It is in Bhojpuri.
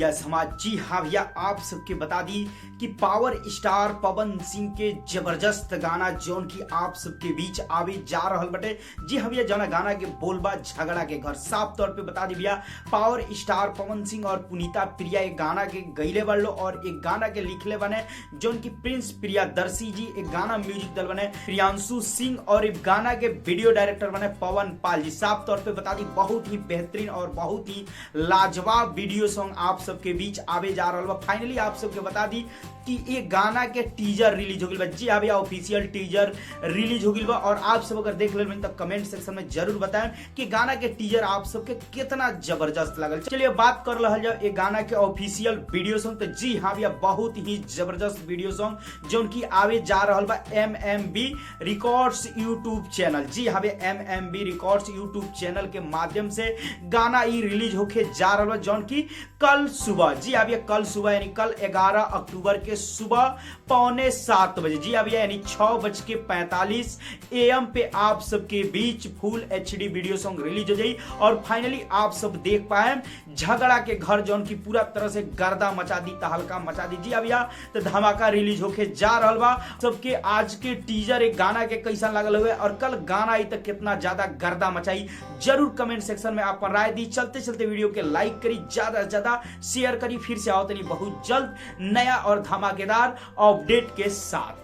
भैया समाज। जी हाँ भैया, आप सबके बता दी कि पावर स्टार पवन सिंह के जबरदस्त गाना जौन की आप सबके बीच आवे जा रहल बटे। जी हाँ भैया, जौना गाना के बोलबा झगड़ा के घर। साफ तौर पे बता दी भैया, पावर स्टार पवन सिंह और पुनीता प्रिया एक गाना के गईले बड़लो और एक गाना के लिखले बने जौन की प्रिंस प्रियादर्शी जी। एक गाना म्यूजिक दल बने प्रियांशु सिंह और एक गाना के वीडियो डायरेक्टर बने पवन पाल जी। साफ तौर पे बता दी, बहुत ही बेहतरीन और बहुत ही लाजवाब वीडियो सॉन्ग आप सबके बीच आवे जा रहा बा। फाइनली आप सबके बता दी कि ये गाना के टीजर रिलीज हो गई बा। जी हाँ भैया, ऑफिशियल टीजर रिलीज हो गई बा और आप सब अगर देख ले तो कमेंट सेक्शन में जरूर बताएं कि गाना के टीजर आप सबके कितना जबरदस्त लगल। चलिए बात कर रहा जाए ये गाना के ऑफिशियल वीडियो सॉन्ग। तो जी हाँ भैया, बहुत ही जबरदस्त वीडियो सॉन्ग जो की आवे जा रहा बा MMB रिकॉर्ड्स यूट्यूब चैनल। जी हाँ भैया, MMB रिकॉर्ड्स यूट्यूब चैनल के माध्यम से गाना ये रिलीज होके जा रहा बा जौन की कल सुबह। जी हाँ भैया, कल सुबह यानी कल 11 अक्टूबर के सुबह 6:45 बजे। जी हाँ भैया, यानी 6:45 AM पे आप सबके बीच फुल HD वीडियो सॉन्ग रिलीज हो जाई और फाइनली आप सब देख पाए झगड़ा के घर जौन की पूरा तरह से गर्दा मचा दी, तहलका मचा दी। जी हाँ भैया, तो धमाका रिलीज होके जा रहा बा। सबके आज के टीजर एक गाना के कैसा लगल हुए और कल गाना आई तक कितना ज्यादा गर्दा मचाई, जरूर कमेंट सेक्शन में आप राय दी। चलते चलते वीडियो के लाइक करी, ज्यादा से ज्यादा शेयर करी। फिर से आओ तनी बहुत जल्द नया और धमाकेदार अपडेट के साथ।